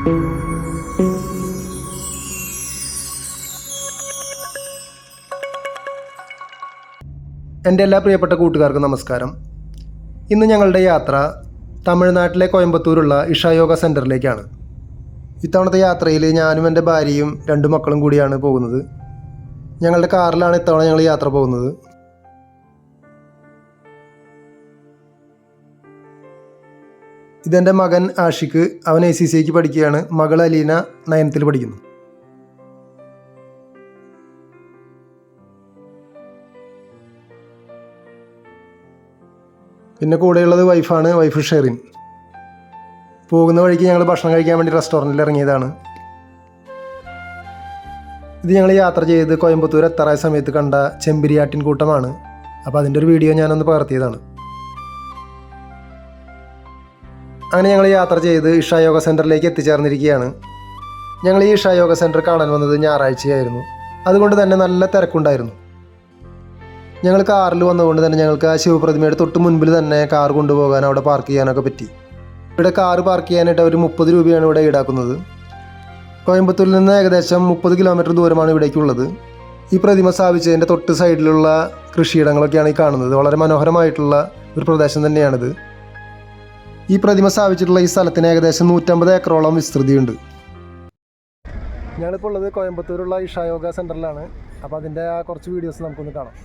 എൻ്റെ എല്ലാ പ്രിയപ്പെട്ട കൂട്ടുകാർക്കും നമസ്കാരം. ഇന്ന് ഞങ്ങളുടെ യാത്ര തമിഴ്നാട്ടിലെ കോയമ്പത്തൂരുള്ള ഇഷ യോഗ സെൻറ്ററിലേക്കാണ്. ഇത്തവണത്തെ യാത്രയിൽ ഞാനും എൻ്റെ ഭാര്യയും 2 മക്കളും കൂടിയാണ് പോകുന്നത്. ഞങ്ങളുടെ കാറിലാണ് ഇത്തവണ ഞങ്ങൾ യാത്ര പോകുന്നത്. ഇതെൻ്റെ മകൻ ആഷിഖ്, അവൻ ACCക്ക് പഠിക്കുകയാണ്. മകൾ അലീന 9th പഠിക്കുന്നു. പിന്നെ കൂടെയുള്ളത് വൈഫാണ്, വൈഫ് ഷെറിൻ. പോകുന്ന വഴിക്ക് ഞങ്ങൾ ഭക്ഷണം കഴിക്കാൻ വേണ്ടി റെസ്റ്റോറൻറ്റിൽ ഇറങ്ങിയതാണ്. ഇത് ഞങ്ങൾ യാത്ര ചെയ്ത് കോയമ്പത്തൂർ എത്താറായ സമയത്ത് കണ്ട ചെമ്പരിയാട്ടിൻ കൂട്ടമാണ്. അപ്പോൾ അതിൻ്റെ ഒരു വീഡിയോ ഞാനൊന്ന് പകർത്തിയതാണ്. അങ്ങനെ ഞങ്ങൾ യാത്ര ചെയ്ത് ഇഷ യോഗ സെൻറ്ററിലേക്ക് എത്തിച്ചേർന്നിരിക്കുകയാണ്. ഞങ്ങൾ ഈ ഇഷ യോഗ സെൻറ്റർ കാണാൻ വന്നത് ഞായറാഴ്ചയായിരുന്നു. അതുകൊണ്ട് തന്നെ നല്ല തിരക്കുണ്ടായിരുന്നു. ഞങ്ങൾ കാറിൽ വന്നതുകൊണ്ട് തന്നെ ഞങ്ങൾക്ക് ആ ശിവപ്രതിമയുടെ തൊട്ട് മുൻപിൽ തന്നെ കാർ കൊണ്ടുപോകാൻ അവിടെ പാർക്ക് ചെയ്യാനൊക്കെ പറ്റി. ഇവിടെ കാർ പാർക്ക് ചെയ്യാനായിട്ട് അവർ 30 രൂപയാണ് ഇവിടെ ഈടാക്കുന്നത്. കോയമ്പത്തൂരിൽ നിന്ന് ഏകദേശം 30 കിലോമീറ്റർ ദൂരമാണ് ഇവിടേക്കുള്ളത്. ഈ പ്രതിമ സ്ഥാപിച്ചതിൻ്റെ തൊട്ട് സൈഡിലുള്ള കൃഷിയിടങ്ങളൊക്കെയാണ് ഈ കാണുന്നത്. വളരെ മനോഹരമായിട്ടുള്ള ഒരു പ്രദേശം തന്നെയാണിത്. ഈ പ്രതിമ സ്ഥാപിച്ചിട്ടുള്ള ഈ സ്ഥലത്തിന് ഏകദേശം 150 ഏക്കറോളം വിസ്തൃതിയുണ്ട്. ഞങ്ങളിപ്പോൾ ഉള്ളത് കോയമ്പത്തൂരുള്ള ഇഷ യോഗ സെൻറ്ററിലാണ്. അപ്പോൾ അതിൻ്റെ ആ കുറച്ച് വീഡിയോസ് നമുക്കൊന്ന് കാണാം.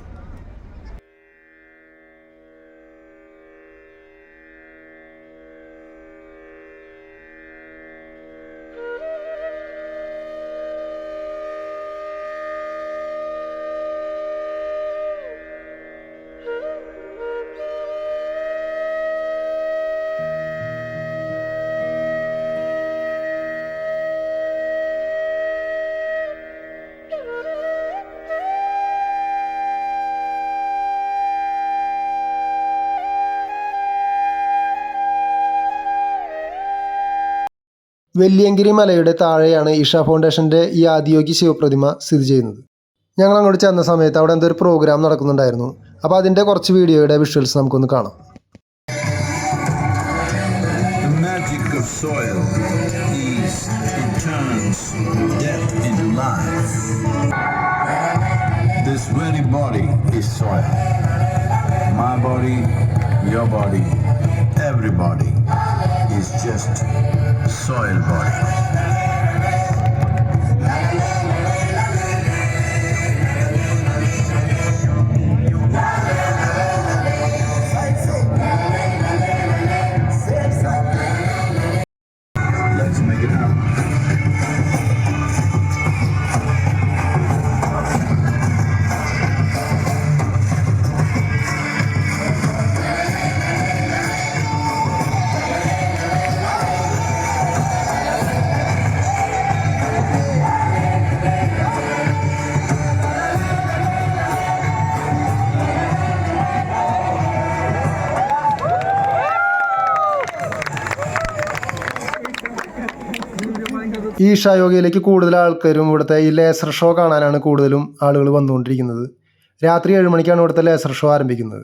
വെല്ലിയങ്കിരി മലയുടെ താഴെയാണ് ഇഷ ഫൗണ്ടേഷൻ്റെ ഈ ആദിയോഗി ശിവപ്രതിമ സ്ഥിതി ചെയ്യുന്നത്. ഞങ്ങൾ അങ്ങോട്ട് ചെന്ന സമയത്ത് അവിടെ എന്തോ ഒരു പ്രോഗ്രാം നടക്കുന്നുണ്ടായിരുന്നു. അപ്പോൾ അതിൻ്റെ കുറച്ച് വീഡിയോയുടെ വിഷ്വൽസ് നമുക്കൊന്ന് കാണാം. This very body is soil. My body, your body, everybody is just soil body. Let's make it happen. ഈ ഇഷ യോഗയിലേക്ക് കൂടുതൽ ആൾക്കാരും ഇവിടുത്തെ ഈ ലേസർ ഷോ കാണാനാണ് കൂടുതലും ആളുകൾ വന്നുകൊണ്ടിരിക്കുന്നത്. രാത്രി 7 മണിക്കാണ് ഇവിടുത്തെ ലേസർ ഷോ ആരംഭിക്കുന്നത്.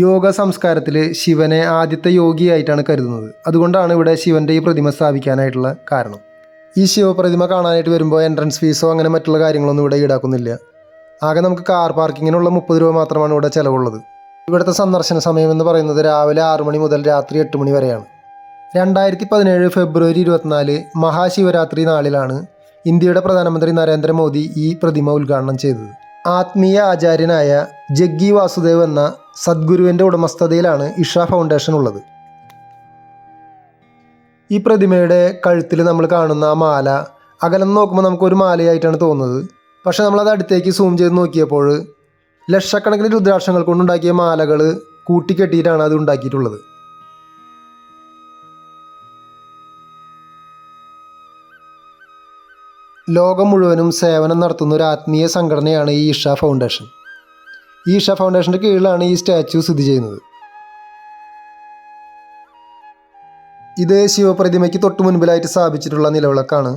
യോഗ സംസ്കാരത്തിൽ ശിവനെ ആദ്യത്തെ യോഗിയായിട്ടാണ് കരുതുന്നത്. അതുകൊണ്ടാണ് ഇവിടെ ശിവൻ്റെ ഈ പ്രതിമ സ്ഥാപിക്കാനായിട്ടുള്ള കാരണം. ഈ ശിവപ്രതിമ കാണാനായിട്ട് വരുമ്പോൾ എൻട്രൻസ് ഫീസോ അങ്ങനെ മറ്റുള്ള കാര്യങ്ങളൊന്നും ഇവിടെ ഈടാക്കുന്നില്ല. ആകെ നമുക്ക് കാർ പാർക്കിങ്ങിനുള്ള 30 രൂപ മാത്രമാണ് ഇവിടെ ചിലവുള്ളത്. ഇവിടുത്തെ സന്ദർശന സമയം എന്ന് പറയുന്നത് രാവിലെ 6 മണി മുതൽ രാത്രി 8 മണി വരെയാണ്. 2017 ഫെബ്രുവരി 24 മഹാശിവരാത്രി നാളിലാണ് ഇന്ത്യയുടെ പ്രധാനമന്ത്രി നരേന്ദ്രമോദി ഈ പ്രതിമ ഉദ്ഘാടനം ചെയ്തത്. ആത്മീയ ആചാര്യനായ ജഗ്ഗി വാസുദേവ് എന്ന സദ്ഗുരുവിൻ്റെ ഉടമസ്ഥതയിലാണ് ഇഷ ഫൗണ്ടേഷൻ ഉള്ളത്. ഈ പ്രതിമയുടെ കഴുത്തിൽ നമ്മൾ കാണുന്ന ആ മാല അകലം നോക്കുമ്പോൾ നമുക്കൊരു മാലയായിട്ടാണ് തോന്നുന്നത്. പക്ഷെ നമ്മളത് അടുത്തേക്ക് സൂം ചെയ്ത് നോക്കിയപ്പോൾ ലക്ഷക്കണക്കിന് രുദ്രാക്ഷങ്ങൾ കൊണ്ടുണ്ടാക്കിയ മാലകൾ കൂട്ടിക്കെട്ടിയിട്ടാണ് അത് ഉണ്ടാക്കിയിട്ടുള്ളത്. ലോകം മുഴുവനും സേവനം നടത്തുന്ന ഒരു ആത്മീയ സംഘടനയാണ് ഈ ഇഷ ഫൗണ്ടേഷൻ. ഈ ഇഷ ഫൗണ്ടേഷൻ്റെ കീഴിലാണ് ഈ സ്റ്റാച്യു സ്ഥിതി ചെയ്യുന്നത്. ഇത് ശിവപ്രതിമയ്ക്ക് തൊട്ട് മുൻപിലായിട്ട് സ്ഥാപിച്ചിട്ടുള്ള നിലവിളക്കാണ്.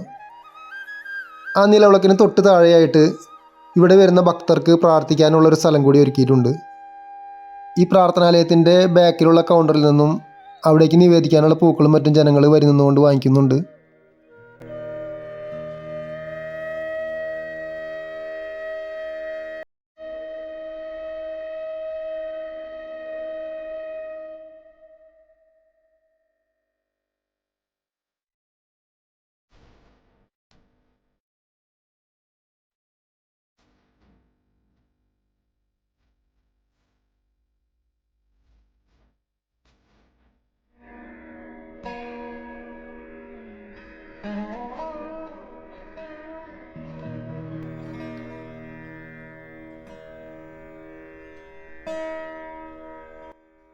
ആ നിലവിളക്കിന് തൊട്ട് താഴെയായിട്ട് ഇവിടെ വരുന്ന ഭക്തർക്ക് പ്രാർത്ഥിക്കാനുള്ളൊരു സ്ഥലം കൂടി ഒരുക്കിയിട്ടുണ്ട്. ഈ പ്രാർത്ഥനാലയത്തിൻ്റെ ബാക്കിലുള്ള കൗണ്ടറിൽ നിന്നും അവിടേക്ക് നിവേദിക്കാനുള്ള പൂക്കളും മറ്റും ജനങ്ങൾ വരുന്നതുകൊണ്ട് വാങ്ങിക്കുന്നുണ്ട്.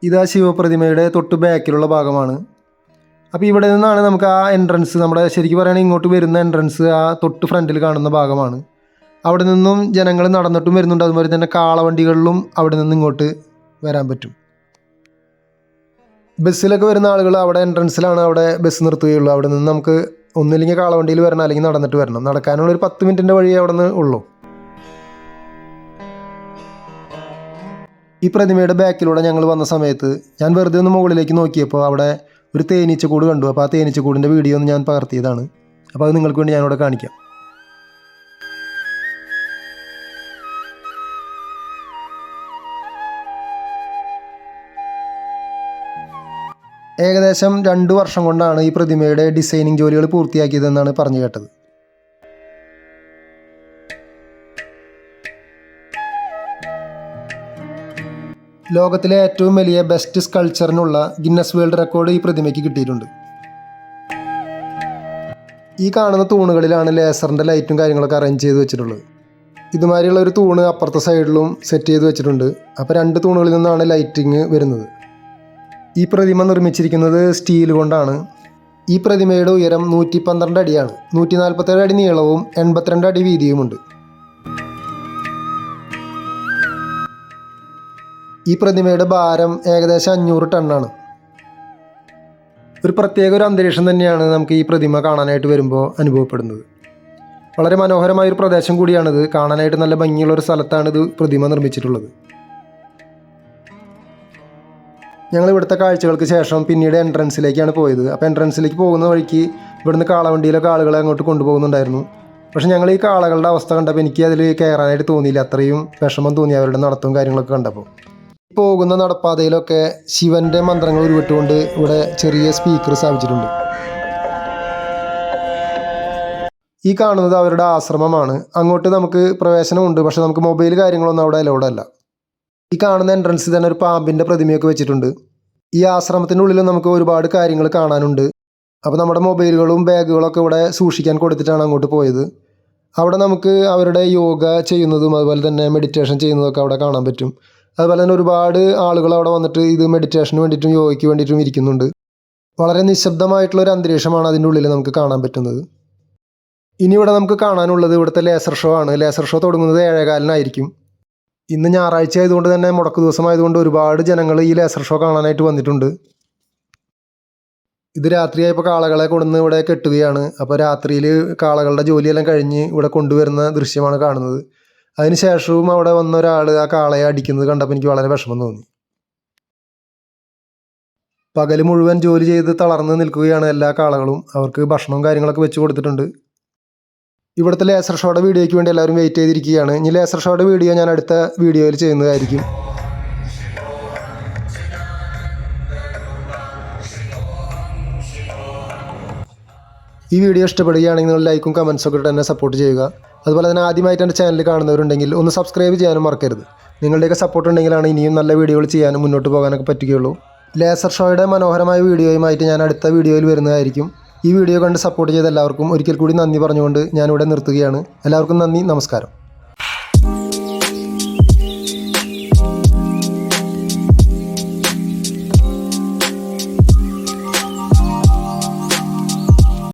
ഇതാ ശിവപ്രതിമയുടെ തൊട്ട് ബാക്കിലുള്ള ഭാഗമാണ്. അപ്പോൾ ഇവിടെ നിന്നാണ് നമുക്ക് ആ എൻട്രൻസ്, നമ്മുടെ ശരിക്കും പറയുകയാണെങ്കിൽ ഇങ്ങോട്ട് വരുന്ന എൻട്രൻസ് ആ തൊട്ട് ഫ്രണ്ടിൽ കാണുന്ന ഭാഗമാണ്. അവിടെ നിന്നും ജനങ്ങൾ നടന്നിട്ടും വരുന്നുണ്ട്. അതുപോലെ തന്നെ കാളവണ്ടികളിലും അവിടെ നിന്ന് ഇങ്ങോട്ട് വരാൻ പറ്റും. ബസ്സിലൊക്കെ വരുന്ന ആളുകൾ അവിടെ എൻട്രൻസിലാണ് അവിടെ ബസ് നിർത്തുകയുള്ളൂ. അവിടെ നിന്ന് നമുക്ക് ഒന്നില്ലെങ്കിൽ കാളവണ്ടിയിൽ വരണം, അല്ലെങ്കിൽ നടന്നിട്ട് വരണം. നടക്കാനുള്ള ഒരു 10 മിനിറ്റിൻ്റെ വഴി അവിടെ നിന്ന് ഉള്ളൂ. ഈ പ്രതിമയുടെ ബാക്കിലൂടെ ഞങ്ങൾ വന്ന സമയത്ത് ഞാൻ വെറുതെ ഒന്ന് മുകളിലേക്ക് നോക്കിയപ്പോൾ അവിടെ ഒരു തേനീച്ചക്കൂട് കണ്ടു. അപ്പോൾ ആ തേനീച്ചക്കൂടിൻ്റെ വീഡിയോ ഒന്ന് ഞാൻ പകർത്തിയതാണ്. അപ്പോൾ അത് നിങ്ങൾക്ക് വേണ്ടി ഞാനിവിടെ കാണിക്കാം. ഏകദേശം 2 വർഷം കൊണ്ടാണ് ഈ പ്രതിമയുടെ ഡിസൈനിങ് ജോലികൾ പൂർത്തിയാക്കിയതെന്നാണ് പറഞ്ഞു കേട്ടത്. ലോകത്തിലെ ഏറ്റവും വലിയ ബെസ്റ്റ് സ്കൾച്ചറിനുള്ള ഗിന്നസ് വേൾഡ് റെക്കോർഡ് ഈ പ്രതിമയ്ക്ക് കിട്ടിയിട്ടുണ്ട്. ഈ കാണുന്ന തൂണുകളിലാണ് ലേസറിൻ്റെ ലൈറ്റും കാര്യങ്ങളൊക്കെ അറേഞ്ച് ചെയ്ത് വെച്ചിട്ടുള്ളത്. ഇതുമാതിരിയുള്ള ഒരു തൂണ് അപ്പുറത്തെ സൈഡിലും സെറ്റ് ചെയ്ത് വെച്ചിട്ടുണ്ട്. അപ്പോൾ 2 തൂണുകളിൽ നിന്നാണ് ലൈറ്റിങ് വരുന്നത്. ഈ പ്രതിമ നിർമ്മിച്ചിരിക്കുന്നത് സ്റ്റീൽ കൊണ്ടാണ്. ഈ പ്രതിമയുടെ ഉയരം 112 അടിയാണ്. 147 അടി നീളവും 82 അടി വീതിയുമുണ്ട്. ഈ പ്രതിമയുടെ ഭാരം ഏകദേശം 500 ടണ്ണാണ്. ഒരു പ്രത്യേക ഒരു അന്തരീക്ഷം തന്നെയാണ് നമുക്ക് ഈ പ്രതിമ കാണാനായിട്ട് വരുമ്പോൾ അനുഭവപ്പെടുന്നത്. വളരെ മനോഹരമായൊരു പ്രദേശം കൂടിയാണിത്. കാണാനായിട്ട് നല്ല ഭംഗിയുള്ളൊരു സ്ഥലത്താണ് ഇത് പ്രതിമ നിർമ്മിച്ചിട്ടുള്ളത്. ഞങ്ങൾ ഇവിടുത്തെ കാഴ്ചകൾക്ക് ശേഷം പിന്നീട് എൻട്രൻസിലേക്കാണ് പോയത്. അപ്പോൾ എൻട്രൻസിലേക്ക് പോകുന്ന വഴിക്ക് ഇവിടുന്ന് കാളവണ്ടിയിലൊക്കെ ആളുകളെ അങ്ങോട്ട് കൊണ്ടുപോകുന്നുണ്ടായിരുന്നു. പക്ഷേ ഞങ്ങൾ ഈ കാളകളുടെ അവസ്ഥ കണ്ടപ്പോൾ എനിക്ക് അതിൽ കയറാനായിട്ട് തോന്നിയില്ല. അത്രയും വിഷമം തോന്നി അവരുടെ നടത്തവും കാര്യങ്ങളൊക്കെ കണ്ടപ്പോൾ. പോകുന്ന നടപ്പാതയിലൊക്കെ ശിവൻ്റെ മന്ത്രങ്ങൾ ഉരുവിട്ടുകൊണ്ട് ഇവിടെ ചെറിയ സ്പീക്കർ സ്ഥാപിച്ചിട്ടുണ്ട്. ഈ കാണുന്നത് അവരുടെ ആശ്രമമാണ്. അങ്ങോട്ട് നമുക്ക് പ്രവേശനമുണ്ട്, പക്ഷെ നമുക്ക് മൊബൈൽ കാര്യങ്ങളൊന്നും അവിടെ അലൗഡ് അല്ല. ഈ കാണുന്ന എൻട്രൻസിൽ തന്നെ ഒരു പാമ്പിൻ്റെ പ്രതിമയൊക്കെ വെച്ചിട്ടുണ്ട്. ഈ ആശ്രമത്തിൻ്റെ ഉള്ളിൽ നമുക്ക് ഒരുപാട് കാര്യങ്ങൾ കാണാനുണ്ട്. അപ്പോൾ നമ്മുടെ മൊബൈലുകളും ബാഗുകളൊക്കെ ഇവിടെ സൂക്ഷിക്കാൻ കൊടുത്തിട്ടാണ് അങ്ങോട്ട് പോയത്. അവിടെ നമുക്ക് അവരുടെ യോഗ ചെയ്യുന്നതും അതുപോലെ തന്നെ മെഡിറ്റേഷൻ ചെയ്യുന്നതൊക്കെ അവിടെ കാണാൻ പറ്റും. അതുപോലെ തന്നെ ഒരുപാട് ആളുകൾ അവിടെ വന്നിട്ട് ഇത് മെഡിറ്റേഷന് വേണ്ടിയിട്ടും യോഗയ്ക്ക് വേണ്ടിയിട്ടും ഇരിക്കുന്നുണ്ട്. വളരെ നിശബ്ദമായിട്ടുള്ളൊരു അന്തരീക്ഷമാണ് അതിൻ്റെ ഉള്ളിൽ നമുക്ക് കാണാൻ പറ്റുന്നത്. ഇനി ഇവിടെ നമുക്ക് കാണാനുള്ളത് ഇവിടുത്തെ ലേസർ ഷോ ആണ്. ലേസർ ഷോ തുടങ്ങുന്നത് 7:15 ഇന്ന് ഞായറാഴ്ച ആയതുകൊണ്ട് തന്നെ മുടക്ക് ദിവസമായതുകൊണ്ട് ഒരുപാട് ജനങ്ങൾ ഈ ലേസർ ഷോ കാണാനായിട്ട് വന്നിട്ടുണ്ട്. ഇത് രാത്രിയായപ്പോൾ കാളകളെ കൊണ്ടുവന്ന് ഇവിടെ കെട്ടുകയാണ്. അപ്പോൾ രാത്രിയിൽ കാളകളുടെ ജോലിയെല്ലാം കഴിഞ്ഞ് ഇവിടെ കൊണ്ടുവരുന്ന ദൃശ്യമാണ് കാണുന്നത്. അതിനുശേഷവും അവിടെ വന്ന ഒരാൾ ആ കാളയെ അടിക്കുന്നത് കണ്ടപ്പോൾ എനിക്ക് വളരെ വിഷമം തോന്നി. പകൽ മുഴുവൻ ജോലി ചെയ്ത് തളർന്ന് നിൽക്കുകയാണ് എല്ലാ കാളകളും. അവർക്ക് ഭക്ഷണവും കാര്യങ്ങളൊക്കെ വെച്ച് കൊടുത്തിട്ടുണ്ട്. ഇവിടുത്തെ ലേസർ ഷോയുടെ വീഡിയോയ്ക്ക് വേണ്ടി എല്ലാവരും വെയിറ്റ് ചെയ്തിരിക്കുകയാണ്. ഇനി ലേസർ ഷോയുടെ വീഡിയോ ഞാൻ അടുത്ത വീഡിയോയിൽ ചെയ്യുന്നതായിരിക്കും. ഈ വീഡിയോ ഇഷ്ടപ്പെടുകയാണെങ്കിൽ നിങ്ങൾ ലൈക്കും കമൻസൊക്കെ ഇട്ട് തന്നെ സപ്പോർട്ട് ചെയ്യുക. അതുപോലെ തന്നെ ആദ്യമായിട്ട് എൻ്റെ ചാനൽ കാണുന്നവരുണ്ടെങ്കിൽ ഒന്ന് സബ്സ്ക്രൈബ് ചെയ്യാനും മറക്കരുത്. നിങ്ങളുടെയൊക്കെ സപ്പോർട്ട് ഉണ്ടെങ്കിലാണ് ഇനിയും നല്ല വീഡിയോകൾ ചെയ്യാനും മുന്നോട്ട് പോകാനൊക്കെ പറ്റുകയുള്ളൂ. ലേസർ ഷോയുടെ മനോഹരമായ വീഡിയോയുമായിട്ട് ഞാൻ അടുത്ത വീഡിയോയിൽ വരുന്നതായിരിക്കും. ഈ വീഡിയോ കണ്ട് സപ്പോർട്ട് ചെയ്ത എല്ലാവർക്കും ഒരിക്കൽ കൂടി നന്ദി പറഞ്ഞുകൊണ്ട് ഞാനിവിടെ നിർത്തുകയാണ്. എല്ലാവർക്കും നന്ദി, നമസ്കാരം.